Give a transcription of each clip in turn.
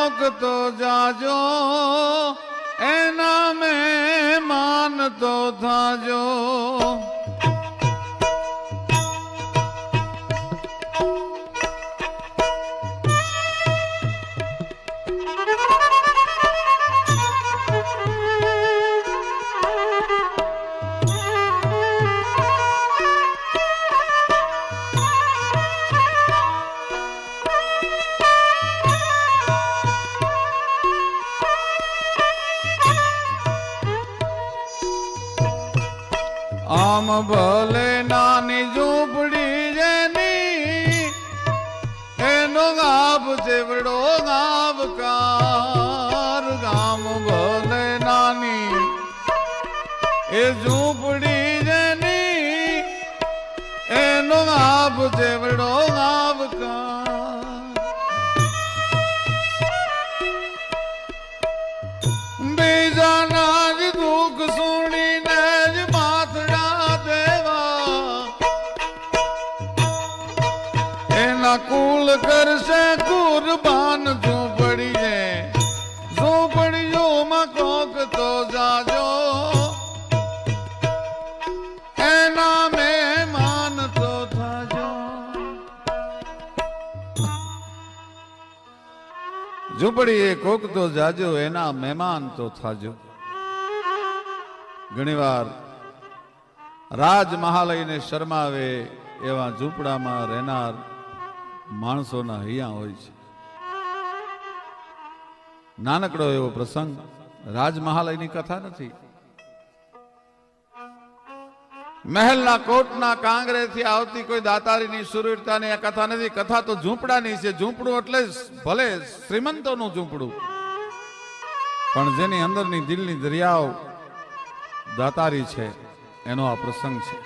કોક તો જાજો એના મહેમાન તો થાજો. આમ ભલે નાની ઝૂંપડી જેની એનો ગાભ જેવડો ગાભકાર. ગામ ભલે નાની એ ઝૂંપડી જેની એનો ગાભ જેવડો ગાભકાર. બીજાના જ દુઃખ સુણીને જ કુલ કરશે કુરબાન. ઝૂંપડી છે ઝૂંપડીઓમાં કોક તો જાજો એના મહેમાન તો થાજો. ઝૂંપડી એ કોક તો જાજો એના મહેમાન તો થાજો. ઘણીવાર રાજમહાલયને શરમાવે એવા ઝૂંપડામાં રહેનાર માણસોના હૈયા હોય છે. નાનકડો એવો પ્રસંગ, રાજમહાલયની કથા નથી, મહેલના કોટના કાંગરેથી આવતી કોઈ દાતારીની સુરવીરતાની આ કથા નથી. કથા તો ઝૂંપડાની છે. ઝૂંપડું એટલે ભલે શ્રીમંતોનું ઝૂંપડું, પણ જેની અંદરની દિલની દરિયાઓ દાતારી છે એનો આ પ્રસંગ છે.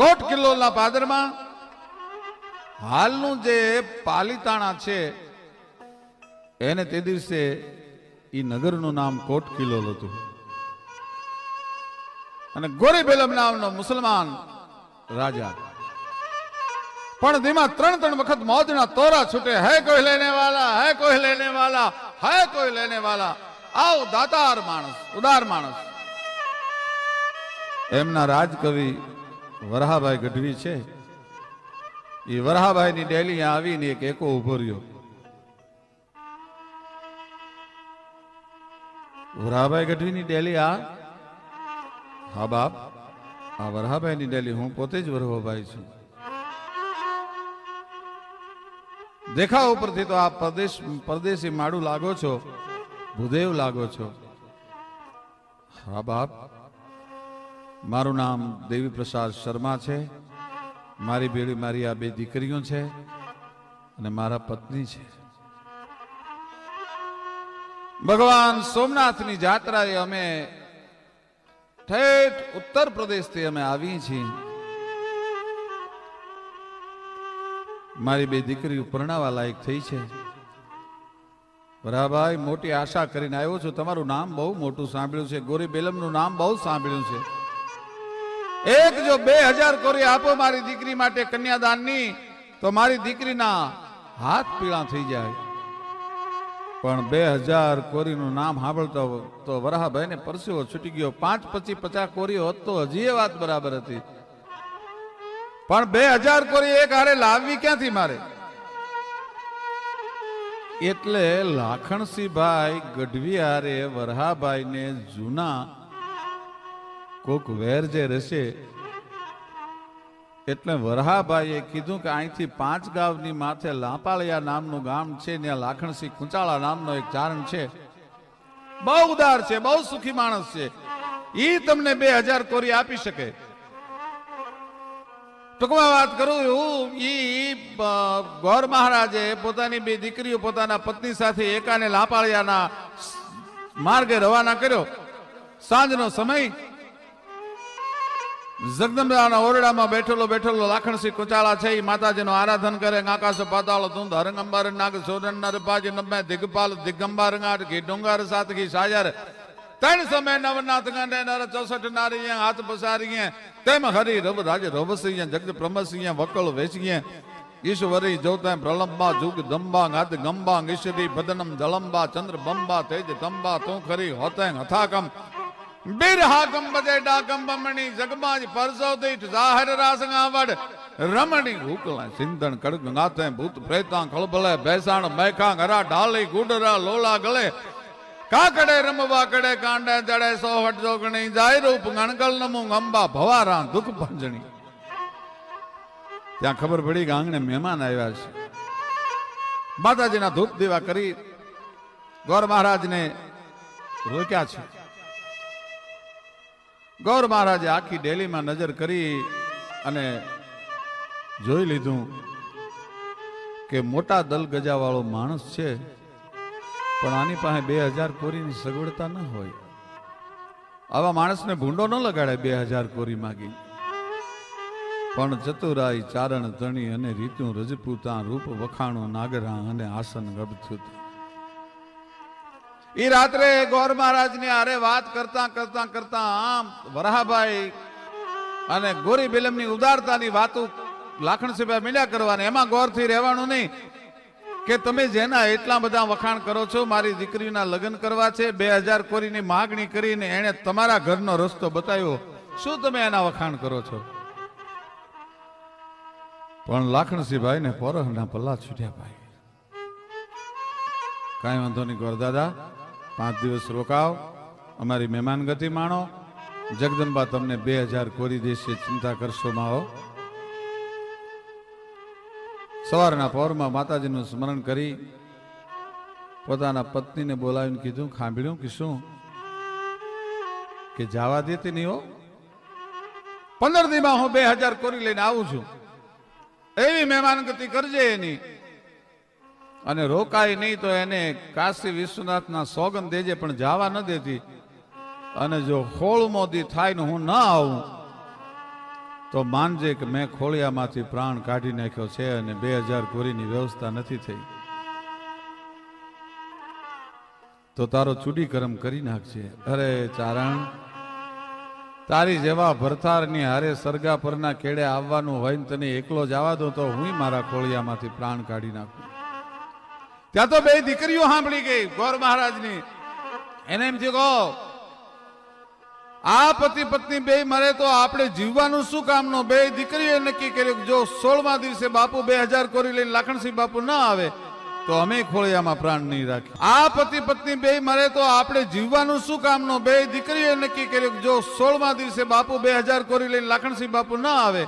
કોટ કિલ્લોના પાદરમાં હાલનું જે પાલીતાણા છે એને તે દિવસે ઈ નગરનું નામ કોટ કિલ્લો હતું. અને ગોરીબેલમ નામનો મુસલમાન રાજા પણ ધીમા 3 વખત મોજના તોરા છૂટે. હે કોઈ લેને વાલા, હે કોઈ લેને વાલા, હે કોઈ લેને વાલા. આવ દાતાર માણસ, ઉદાર માણસ. એમના રાજકવિ વરહાભાઈ ગઢવી છે. એ વરહાભાઈ ની ડેલી આવીને એક એકો ઉભો રહ્યો. વરહાભાઈ ગઢવી ની ડેલી હા બાપ, આ વરહાભાઈ ની ડેલી હું પોતે જ વરહાભાઈ છું. દેખાવ ઉપરથી તો આ પરદેશી માડું લાગો છો, ભૂદેવ લાગો છો. હા બાપ, મારું નામ દેવી પ્રસાદ શર્મા છે. મારી બેડી મારી આ 2 દીકરીઓ છે અને મારા પત્ની છે. ભગવાન સોમનાથની જાત્રાએ અમે ઠેઠ ઉત્તર પ્રદેશથી અમે આવી છીએ. મારી 2 દીકરીઓ પરણાવા લાયક થઈ છે. વરાભાઈ, મોટી આશા કરીને આવ્યો છું. તમારું નામ બહુ મોટું સાંભળ્યું છે, ગોરીબેલમનું નામ બહુ સાંભળ્યું છે. એક જો 2000 કોરી આપો મારી દીકરી માટે કન્યાદાનની તો મારી દીકરીના હાથ પીળા થઈ જાય. પણ 2000 કોરીનું નામ સાંભળતો તો વરાભાઈ ને પરસેવો છૂટી ગયો. 5 25 50 કોરી હોત તો હજી એ વાત બરાબર હતી, પણ 2000 કોરી એક હારે લાવવી ક્યાંથી મારે? એટલે લાખણસિંહભાઈ ગઢવી હારે વરહાભાઈ ને જૂના કોક વેર જે રહેશે એટલે વરહાભાઈએ કીધું કે અહીંથી 5 ગામની માથે લાંપાળિયા નામનું ગામ છે, ત્યાં લાખણસિંહ કુંચાળા નામનો એક ચારણ છે, બહુ ઉદાર છે, બહુ સુખી માણસ છે. ઈ તમને 2000 કોરી આપી શકે. ટૂંકમાં વાત કરું, ઈ ગોર મહારાજે પોતાની 2 દીકરીઓ પોતાના પત્ની સાથે એકાને લાંપાળિયાના માર્ગે રવાના કર્યો. સાંજનો સમય, જગદંબાના ઓરડામાં બેઠેલો લાખણસિંહ કુંચાળા છે. માતાજીનું આરાધન કરે. આકાશ પાતાળ તુંદ હરંગ અંબાર નાગ સોરન નર પાજ નમે દિગપાલ દિગંબાર ગાટ ઘી ડુંગાર સાત ઘી સાજર 3 સમય નવનાથ ગંડે નર 64 નારી હાથ પસારી તેમ હરી રબ રાજ રોબસિંહ જગત પ્રમસિંહ વકળ વેચીએ ઈશ્વરી જોતા પ્રલંબા જુગ દંબા ગાત ગંબા ઈશ્વરી ભદનમ જલંબા ચંદ્ર બંબા તેજ તંબા તું ખરી હોતે હથાકમ બિરહાકમ બજે ડાકમ બમણી જગમાજ પરસો દીઠ જાહેર રાસંગાવડ રમણી હુકલા સિંધણ કડક ગાતે ભૂત પ્રેતા ખળબલે બેસાણ મેખા ઘરા ઢાલી ગુડરા લોલા ગલે કાકડે રમવા કડે કાંડે જડે સોહટ જોગણી જાય રૂપ ગણગલ નમુ અંબા ભવારા દુઃખ ભંજણી. ત્યાં ખબર પડી કે આંગણે મહેમાન આવ્યા છે. માતાજીના ધૂપ દીવા કરી ગોર મહારાજને રોક્યા છે. ગોર મહારાજે આખી ડેલીમાં નજર કરી અને જોઈ લીધું કે મોટા દલ ગજાવાળો માણસ છે, પણ આની પાસે 2000 કોરીની સગવડતા ન હોય. આવા માણસને ભૂંડો ન લગાડે 2000 કોરી માગી. પણ ચતુરાઈ ચારણ તણી અને રીતું રજપૂતા રૂપ વખાણો નાગરા અને આસન ગબથુત. ઈ રાત્રે ગોર મહારાજની આરે વાત કરતા કરતા કરતા આમ વરાહભાઈ અને ગોરી બેલમની ઉદારતાની વાતો લાખણસિંહભાઈ મીંડ્યા કરવાની. એમાં ગોરથી રહેવાનું નહીં કે તમે જેના એટલા બધા વખાણ કરો છો, મારી દીકરીના લગ્ન કરવા છે, 2000 કોરીની માગણી કરીને એને તમારા ઘરનો રસ્તો બતાવ્યો, શું તમે એના વખાણ કરો છો? પણ લાખણસિંહભાઈ ને પોરહના પલ્લા છૂટ્યા. ભાઈ કાંઈ વાંધો નહીં ગોર દાદા, 5 દિવસ રોકાવ, અમારી મહેમાન ગતિ માણો, જગદંબા તમને 2000 કોરી દેશે, ચિંતા કરશો માઓ. સવારના પહોરમાં માતાજીનું સ્મરણ કરી પોતાના પત્નીને બોલાવીને કીધું, ખાંભળ્યું કે શું કે જવા દેતી નહીં હો, 15 દીમાં હું 2000 કોરી લઈને આવું છું, એવી મહેમાન ગતિ કરજે એની, અને રોકાય નહીં તો એને કાશી વિશ્વનાથના સોગંદ દેજે, પણ જવા ન દેતી. અને જો 16મો દી થાય ને હું ન આવું તો માનજે કે મેં ખોળિયામાંથી પ્રાણ કાઢી નાખ્યો છે અને 2000 કોરીની વ્યવસ્થા નથી થઈ, તો તારો ચૂડીકરમ કરી નાખજે. અરે ચારણ, તારી જેવા ભરથારની હારે સરગા પરના કેડે આવવાનું હોય ને તને એકલો જવા દો તો હું મારા ખોળિયામાંથી પ્રાણ કાઢી નાખું. ત્યાં તો 2 દીકરીઓ સાંભળી ગઈ ગોર મહારાજની. એને એમ થયું કહો આ પતિ પત્ની 2 મરે તો આપણે જીવવાનું શું કામનું? 2 દીકરીઓએ નક્કી કર્યું જો 16મા દિવસે બાપુ 2000 કોરી લઈને લાખણસિંહ બાપુ ન આવે તો અમે ખોળિયામાં પ્રાણ નહીં રાખી. આ પતિ પત્ની 2 મરે તો આપણે જીવવાનું શું કામનું? 2 દીકરીઓએ નક્કી કર્યું જો 16મા દિવસે બાપુ 2000 કોરી લઈને લાખણસિંહ બાપુ ન આવે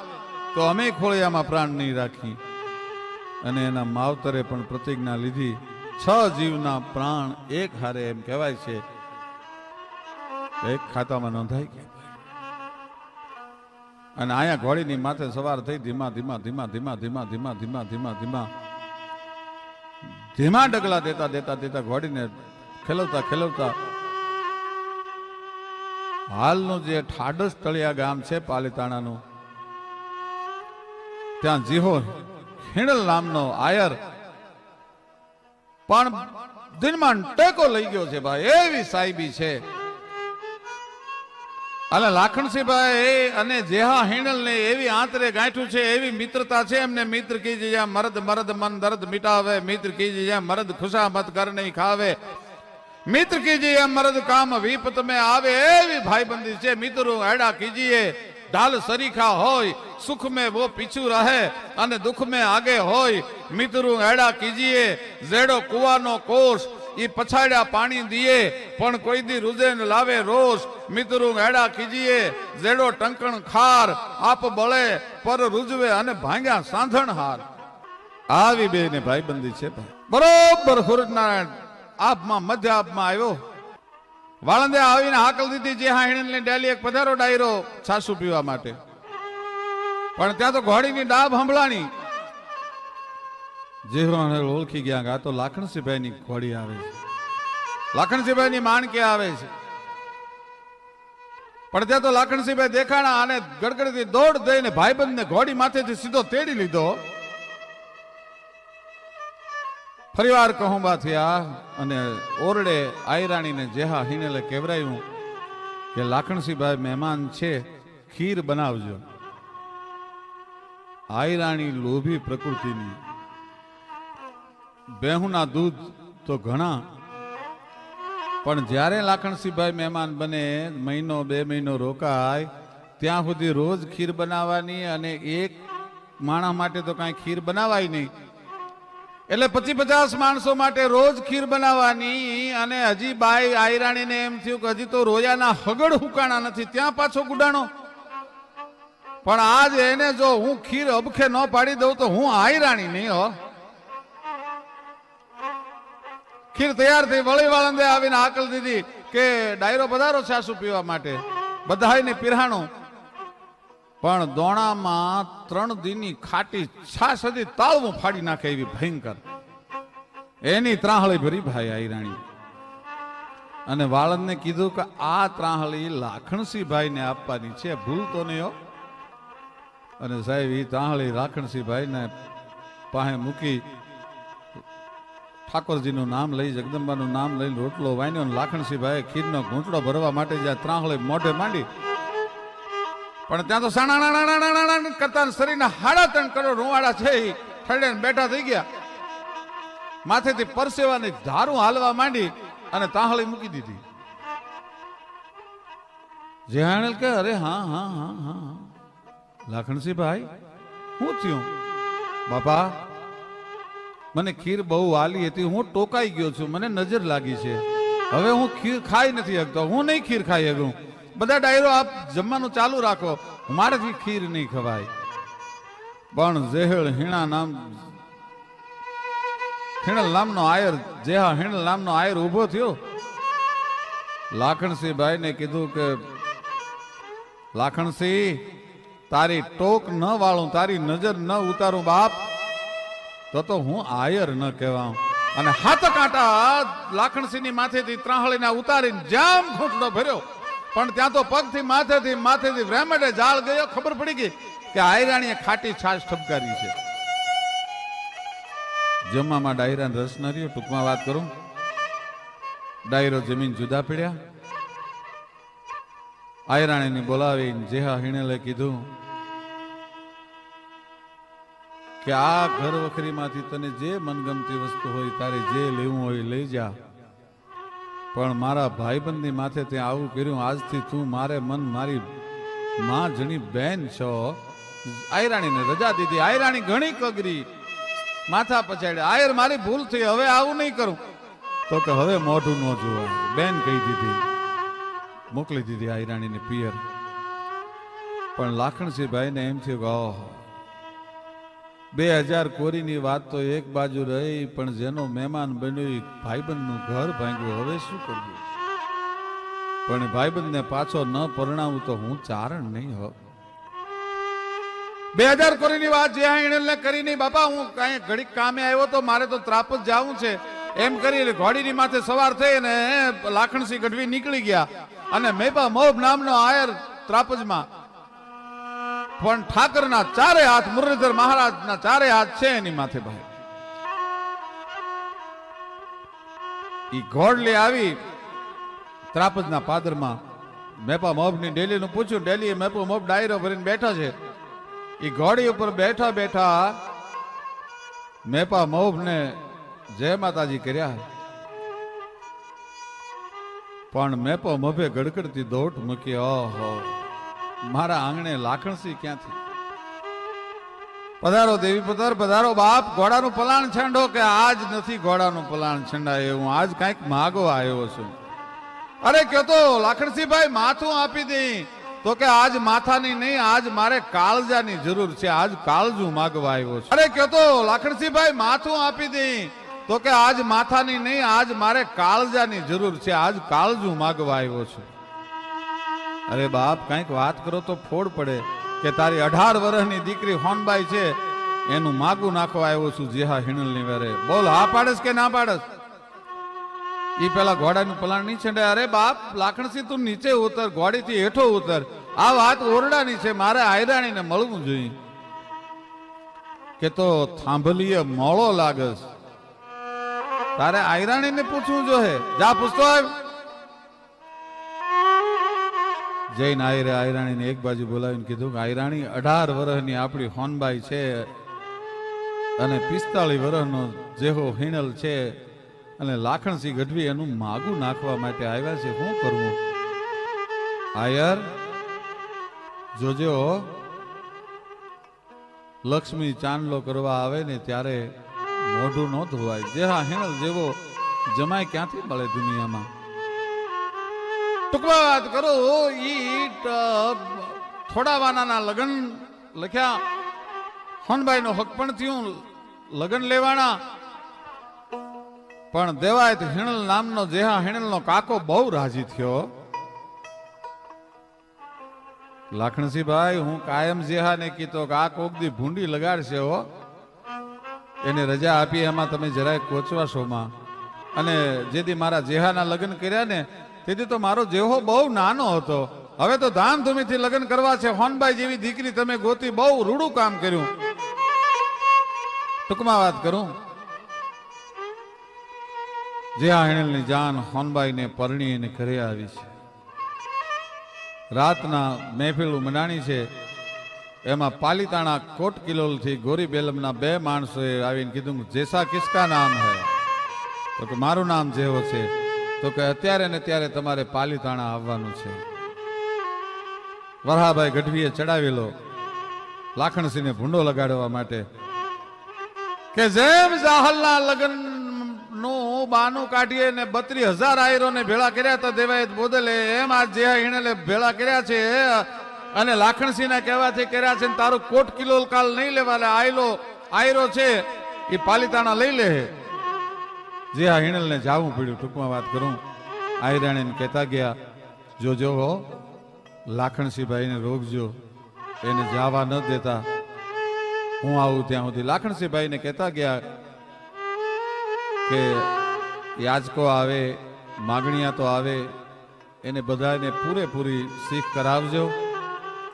તો અમે ખોળિયામાં પ્રાણ નહીં રાખી. અને એના માવતરે પણ પ્રતિજ્ઞા લીધી, 6 જીવના પ્રાણ એક હારે, એમ કહેવાય છે એક ખાતામાં નોંધાઈ ગયા. અને અહીંયા ઘોડીની માથે સવાર થઈ ધીમા ધીમા ધીમા ધીમા ધીમા ધીમા ધીમા ધીમા ધીમા ધીમા ડગલા દેતા દેતા દેતા ઘોડીને ખેલવતા ખેલવતા હાલનું જે ઠાડસ તળિયા ગામ છે પાલીતાણાનું, ત્યાં જીહો હિણલ નામનો આયર પણ દિનમાં ટેકો લઈ ગયો છે. ભાઈ એવી સાહેબી છે. અને લાખણસિંહભાઈ અને જેહા હિણલ ને એવી આંતરે ગાંઠું છે, એવી મિત્રતા છે એમને. મિત્ર કીજે જ્યાં મરદ મરદ મન દર્દ મિટાવે, મિત્ર કીજે જ્યાં મરદ ખુશામત કર નહીં ખાવે, મિત્ર કીજે જ્યાં મરદ કામ વિપત में આવે, એવી ભાઈબંધી છે. મિત્રો એડા કીજીએ ઢાલ સરીખા હોય, સુખ में वो पीछू રહે અને દુઃખ में आगे હોય. મિત્રો એડા કીજીએ જેડો કુવાનો કોષ, ઈ પછાડ્યા પાણી દીએ પણ કોઈ દી રૂજે ન લાવે રોષ. મિત્રો એડા કીજીએ જેડો ટંકણ ખાર, આપ બળે પર રૂજવે અને ભાંગ્યા સાંધણ હાર. આવી 2 ને ભાઈબંધી છે. બરોબર સૂરજનારાયણ આપમાં મધ્ય આપમાં આવ્યો. વાળંદે આવીને હાકલ દીધી જે હાણીને ડેલી એક પધારો ડાયરો છાસુ પીવા માટે. પણ ત્યાં તો ઘોડીની ડાબ હંભળાણી. જેહરાને ઓળખી ગયા કે આ તો લાખણસિંહભાઈની ઘોડી આવે છે, લાખણસિંહભાઈની માણકે આવે છે. પણ ત્યાં તો લાખણસિંહભાઈ દેખાણા અને ગડગડથી દોડ દઈને ભાઈબંધને ઘોડી માથેથી સીધો તેડી લીધો. ફરીવાર કહુંબા થયા અને ઓરડે આયરાણીને જેહા હિનેલે કહેવરાયું કે લાખણસિંહભાઈ મહેમાન છે, ખીર બનાવજો. આયરાણી લોભી પ્રકૃતિની, બેહુના દૂધ તો ઘણા, પણ જ્યારે લાખણસિંહભાઈ મહેમાન બને, મહિનો 2 મહિનો રોકાય, ત્યાં સુધી રોજ ખીર બનાવવાની, અને એક માણસ માટે તો કાંઈ ખીર બનાવાય નહીં, એટલે 25-50 માણસો માટે રોજ ખીર બનાવવાની. અને હજી બાઈ આયરાણીને એમ થયું કે હજી તો રોયાના હગડ હુકાણા નથી, ત્યાં પાછો ગુડાણો. પણ આજ એને જો હું ખીર અબખે ન પાડી દઉં તો હું આયરાણી નહીં હો. ખીર તૈયાર થઈ, વળી વાળંદે આવીને હાકલ દીધી કે ડાયરો પધારો છાસુ પીવા માટે. બધાને પીરહાણું, પણ દોણામાં 3 દીની ખાટી છાસ હતી તાળવું ફાડી નાખે એવી ભયંકર, એની ત્રાહળી ભરી ભાઈ આયરાણી. અને વાળંદને કીધું કે આ ત્રાહળી લાખણસિંહભાઈને આપવાની છે, ભૂલતો નહીં હો. અને સાહેબ એ ત્રાહળી લાખણસિંહભાઈને પાસે મૂકી, ઠાકોરજીનું નામ લઈ, જગદંબાનું નામ લઈ, રોટલો વાન્યો. લાખણસિંહભાઈ ખીરનો ઘૂંટડો ભરવા માટે જ્યાં ત્રાહળી મોઢે માંડી, પણ ત્યાં તો સાણા કરતા શરીરના 3.5 કરોડ રૂવાડા છે એ ઠરડે બેઠા થઈ ગયા. માથેથી પરસેવાની ધારું હાલવા માંડી અને તાહળી મૂકી દીધી. જેહાણેલ કે અરે હા હા હા હા લાખણસિંહભાઈ શું થયું? બાપા મને ખીર બહુ વાલી હતી, હું ટોકાઈ ગયો છું, મને નજર લાગી છે, હવે હું ખીર ખાઈ નથી શકતો, હું નહીં ખીર ખાઈ શકું. બધા ડાયરો આપ જમવાનું ચાલુ રાખો, મારાથી ખીર નહીં ખવાય. પણ જેહળ હીણા નામ હિણલ નામનો આયર, જેહા હિણલ નામનો આયર ઉભો થયો. લાખણસિંહભાઈ ને કીધું કે લાખણસિંહ તારી ટોક ન વાળું, તારી નજર ન ઉતારું બાપ, તો હું આયર ન કહેવાઉં. અને હાથ કાંટા લાખણસિંહની માથેથી ત્રાહળીના ઉતારીને જામ ઘૂંટડો ભર્યો, પણ ત્યાં તો પગથી માથેથી વેમડે જાળ ગયો. ખબર પડી ગઈ કે આયરાણીએ ખાટી છાશ ઠપકારી છે. જમવામાં ડાયરાને રસ ન રહ્યો. ટૂંકમાં વાત કરું, ડાયરો જમીન જુદા પડ્યા. આયરાણીને બોલાવીને જેહા હિણેલે કીધું કે આ ઘર વખરીમાંથી તને જે મનગમતી વસ્તુ હોય, તારે જે લેવું હોય લઈ જા, પણ મારા ભાઈબંધની માથે તે આવું કર્યું, આજથી તું મારે મન મારી માં જણી બેન છો. આયરાણીને રજા દીધી. આયરાણી ઘણી કગરી, માથા પછાડ્યા. આયર મારી ભૂલ થઈ, હવે આવું નહીં કરું. તો કે હવે મોઢું ન જોવાય, બેન કહી દીધી, મોકલી દીધી આયરાણીને પિયર. પણ લાખણસિંહભાઈને એમ થયું કે ઓહો 2000 કોરીની વાત તો એક બાજુ રહી, પણ જેનો મહેમાન બન્યો ભાઈબંધનું ઘર ભાંગ્યું, હવે શું કરવું? પણ ભાઈબંધને પાછો ન પરણાવું તો હું ચારણ નહીં હો. 2000 કોરીની વાત જે હિણેલને કરી નહીં. બાપા હું કાંઈ ઘડીક કામે આવ્યો તો, મારે તો ત્રાપજ જવું છે, એમ કરી ઘોડીની માથે સવાર થઈ અને લાખણસિંહ ગઢવી નીકળી ગયા. અને મેપા મોબ નામનો આયર ત્રાપજમાં, પણ ઠાકરના 4 હાથ, મુરલીધર મહારાજના 4 હાથ છે એની માથે ભાઈ. ઈ ઘોડ લઈ આવી ત્રાપજના પાદરમાં. મેપા મોબની ડેલીનું પૂછ્યું, ડેલીએ મેપો મોબ ડાયરો ભરીને બેઠા છે. ઈ ઘોડી ઉપર બેઠા બેઠા મેપા મોબને જય માતાજી કર્યા. પણ મેપો મોભે ગડગડતી દોટ મૂકી. ઓહો મારા આંગણે લાખણસિંહ ક્યાંથી? પધારો દેવી પધાર, પધારો બાપ. ઘોડાનું પલાણ છંડો. કે આજ નથી ઘોડાનું પલાણ છંડાય, હું આજ કાંઈક માગો આવ્યો છું. અરે કયો તો લાખણસિંહભાઈ માથું આપી દઈ. તો કે આજ માથાની નહીં, આજ મારે કાળજાની જરૂર છે, આજ કાળજું માગવા આવ્યો છું. અરે કયો તો લાખણસિંહભાઈ માથું આપી દઈ. તો કે આજ માથાની નહીં, આજ મારે કાળજાની જરૂર છે, આજ કાળજું માગવા આવ્યો છું. અરે બાપ કંઈક વાત કરો તો ફોડ પડે કે તારી 18 વર્ષની દીકરી હોનબાઈ છે, એનું માગું નાખવા આવ્યો છું જેહા હિણલની વેરે. બોલ હા પાડસ કે ના પાડસ? ઈ પેલા ઘોડાનું પલાણ નહીં છંડે. અરે બાપ લાખણસિંહ તું નીચે ઉતર, ઘોડીથી હેઠો ઉતર, આ વાત ઓરડાની છે, મારે આયરાણીને મળવું જોઈએ. કે તો થાંભલીએ મોળો લાગસ, તારે આયરાણીને પૂછવું જોઈએ. જા પૂછતો આવ. જઈને આયરાણીને એક બાજુ બોલાવીને કીધું કે આયરાણી 18 વર્ષની આપણી હોનબાઈ છે અને 45 વર્ષનો જેહો હિણલ છે અને લાખણસિંહ ગઢવી એનું માગું નાખવા માટે આવ્યા છે, શું કરવું? આયર જોજો, લક્ષ્મી ચાંદલો કરવા આવે ને ત્યારે મોઢું ન ધોવાય. જેહા હિણલ જેવો જમાય ક્યાંથી મળે દુનિયામાં? ટૂંકમાં વાત કરો, ઈ થોડા વાનાના લગ્ન લખ્યા, હોનબાઈ નો હક પણ થયું, લગ્ન લેવાના. પણ દેવાયત હિણલ નામનો જેહા હિણલ નો કાકો બહુ રાજી થયો. લાખણસિંહભાઈ, હું કાયમ જેહા ને કીધો કે આ કોક દી ભૂંડી લગાડશે હો, એને રજા આપી, એમાં તમે જરાય કોચવાશોમાં. અને જેથી મારા જેહાના લગ્ન કર્યા ને તેથી તો મારો જેહો બહુ નાનો હતો. હવે તો ધામધૂમીથી લગ્ન કરવા છે. હોનબાઈ જેવી દીકરી તમે ગોતી, બહુ રૂડું કામ કર્યું. ટૂંકમાં વાત કરું, જેહા હિણલની જાન હોનબાઈને પરણીને ઘરે આવી છે. રાતના મહેફિલ મનાણી છે. એમાં પાલીતાણા કોટ કિલોલ થી ગોરી બેલમના 2 માણસોએ આવીને કીધું, જેસા કિસકા નામ હે? તો કે મારું નામ જેવો છે. તો કે અત્યારે ને ત્યારે તમારે પાલીતાણા આવવાનું છે. વરહાભાઈ ગઢવીએ ચડાવેલો લાખણસિંહને ભૂંડો લગાડવા માટે કે જેમ જાહલના લગ્ન નું બાનું કાઢીએ ને 32,000 આયરો ને ભેળા કર્યા હતા દેવાયત બોદલે, એમ આ જેહા હિણલે ભેળા કર્યા છે અને લાખણસિંહ ના કહેવાથી કર્યા છે. તારું કોટ કિલોલ કાલ નહીં લેવા, આયરો છે એ પાલીતાણા લઈ લે. જેહા હિણલ ને જાવું પડ્યું. ટૂંકમાં વાત કરું, આયરાણીને કહેતા ગયા, જોજો હો, લાખણસિંહભાઈને રોકજો, એને જવા ન દેતા, હું આવું ત્યાં સુધી. લાખણસિંહભાઈને કહેતા ગયા કે યાચકો આવે, માગણીયા તો આવે, એને બધાને પૂરેપૂરી શીખ કરાવજો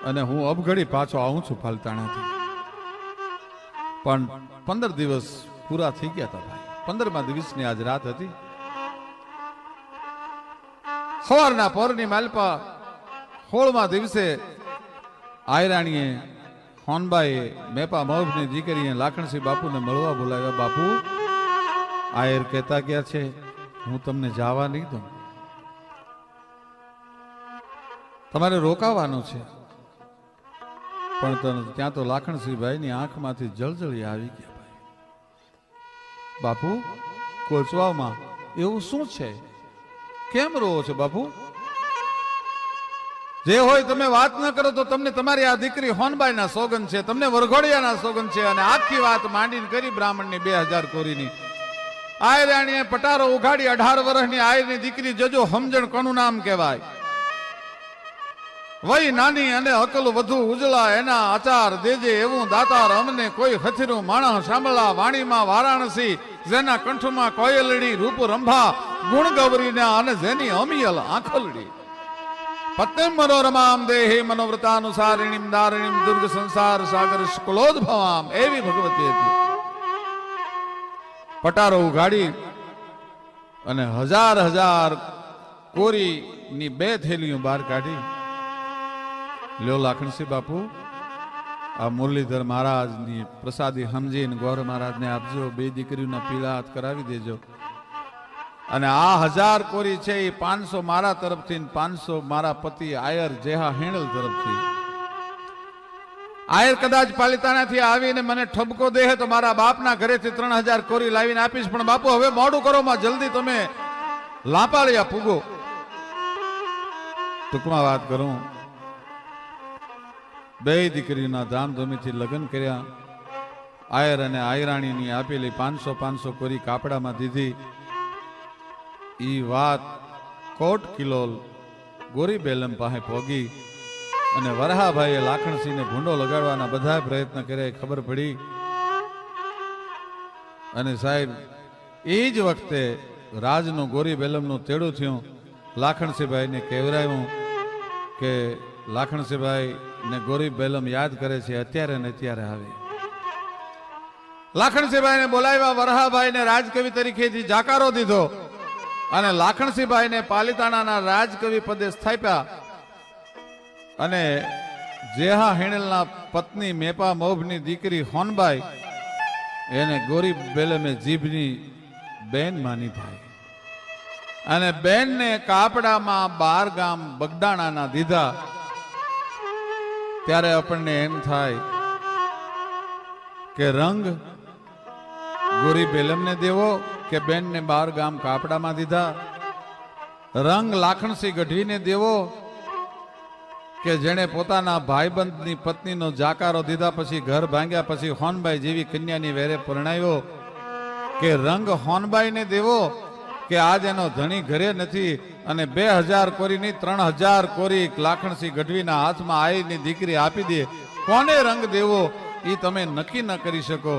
અને હું અબઘડી પાછો આવું છું પાલીતાણાથી. પણ 15 દિવસ પૂરા થઈ ગયા હતા ભાઈ. 15મા દિવસની આજ રાત હતી. સવારના પોરની માલપા 16મા દિવસે આયરાણીએ હોનબાઈએ મેપા મહબની દીકરીએ લાખણસિંહ બાપુને મળવા બોલાવ્યા. બાપુ, આયર કહેતા ગયા છે હું તમને જવા નહીં દઉં, તમારે રોકાવાનું છે. પણ ત્યાં તો લાખણસિંહભાઈની આંખમાંથી જળજળી આવી ગયા. ભાઈ બાપુ, કોચવામાં એવું શું છે? કેમ રોવો છો બાપુ? જે હોય તમે વાત ન કરો તો તમને તમારી આ દીકરી હોનબાઈના સોગન છે, તમને વરઘોડિયાના સોગન છે. અને આખી વાત માંડીને કરી બ્રાહ્મણની 2000 કોરીની. આયરાણીએ પટારો ઉઘાડી 18 વર્ષની આયરની દીકરી, જજો સમજણ કોનું નામ કહેવાય. વય નાની અને અકલ વધુ ઉજળા, એના આચાર દેજે એવું દાતાર અમને કોઈ હથીરું માણસ સાંભળા. વાણીમાં વારાણસી, જેના કંઠમાં કોયલડી, રૂપ રંભા ગુણ ગૌરીના, અને જેની અમિયલ આંખલડી. પત્નીમ મનોરમામ દેહે મનોવ્રતાનુસારિણીમ દારિણીમ દુર્ગ સંસાર સાગર સ્કુલોદ્ભવામ, એવી ભગવતી હતી. પટારો ઉઘાડી અને 1000 કોરીની 2 થેલીઓ બહાર કાઢી. લ્યો લાખણસિંહ બાપુ, આ મુરલીધર મહારાજની પ્રસાદી સમજીને ગૌર મહારાજને આપજો, 2 દીકરીઓના પીળા હાથ કરાવી દેજો. અને આ 1000 કોરી છે એ 500 મારા તરફથી, 500 મારા પતિ આયર જેહા હિણલ તરફથી. આયર કદાચ પાલીતાણાથી આવીને મને ઠપકો દે તો મારા બાપના ઘરેથી 3000 કોરી લાવીને આપીશ. પણ બાપુ હવે મોડું કરો માં, જલ્દી તમે લાપાળિયા પૂગો. ટૂંકમાં વાત કરું, 2 દીકરીના ધામધૂમીથી લગ્ન કર્યા. આયર અને આયરાણીની આપેલી 500 કોરી કાપડામાં દીધી. ઈ વાત કોટ કિલોલ ગોરી બેલમ પાસે પહોંચી અને વરહાભાઈએ લાખણસિંહને ભૂંડો લગાડવાના બધા પ્રયત્ન કર્યા. ખબર પડી અને સાહેબ એ જ વખતે રાજનું ગોરી બેલમનું તેડું થયું. લાખણસિંહભાઈને કહેવરાયું કે લાખણસિંહભાઈ ને ગોરી બેલમ યાદ કરે છે, અત્યારે ને અત્યારે આવે. લાખણસિંહભાઈને બોલાવ્યા. વરહાભાઈને રાજકવિ તરીકેથી જાકારો દીધો અને લાખણસિંહભાઈને પાલીતાણાના રાજકવિ પદે સ્થાપ્યા. અને જેહા હિણલના પત્ની મેપા મોભની દીકરી હોનબાઈ એને ગોરી બેલમે જીભની બેન માની ભાઈ અને બેનને કાપડામાં 12 ગામ બગડાણાના દીધા ત્યારે આપણને એમ થાય કે રંગ ગોરી બેલમને દેવો કે બેનને 12 ગામ કાપડામાં દીધા, રંગ લાખણસિંહ ગઢવીને દેવો કે જેણે પોતાના ભાઈબંધની પત્નીનો જાકારો દીધા પછી ઘર ભાંગ્યા પછી હોનબાઈ જેવી કન્યાની વેરે પરણાવ્યો, કે રંગ હોનબાઈને દેવો કે આજ એનો ધણી ઘરે નથી અને 2000 કોરીની 3000 કોરી લાખણસિંહ ગઢવીના હાથમાં આઈની દીકરી આપી દે, કોને રંગ દેવો એ તમે નક્કી ન કરી શકો.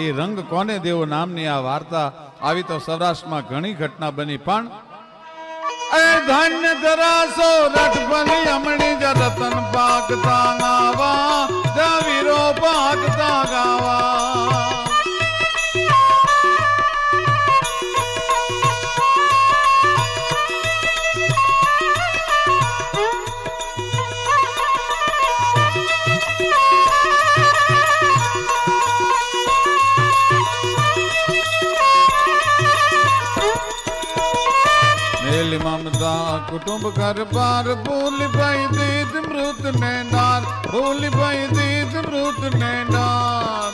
એ રંગ કોને દેવો નામની આ વાર્તા આવી તો સૌરાષ્ટ્રમાં ઘણી ઘટના બની. પણ એ ધાન્ય ધરાસો રટભલી અમણી જ રતન પાકતા ગાવા જવીરો પાકતા ગાવા. મમતા કુટુંબ ઘર બાર ભૂલ ભાઈ દીદ મૃત ને નાર, ભૂલ ભાઈ દીદ મૃત ને નાર.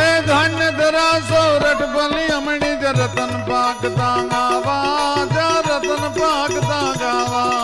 એ ધન્ય ધરાસો રટભલી અમણી જ રતન પાકતા ગાવા જ રતન પાકતા ગાવા.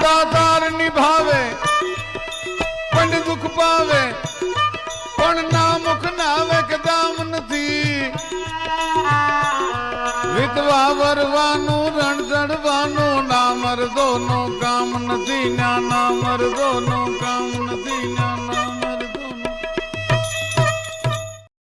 દાતાર નિભાવે પણ દુઃખ પાવે પણ ના મુખ ના આવે કે દામ નથી. વિધવા વરવાનું રણ ચડવાનું ના મરદો નું કામ નથી, ના મરદો નું કામ નથી.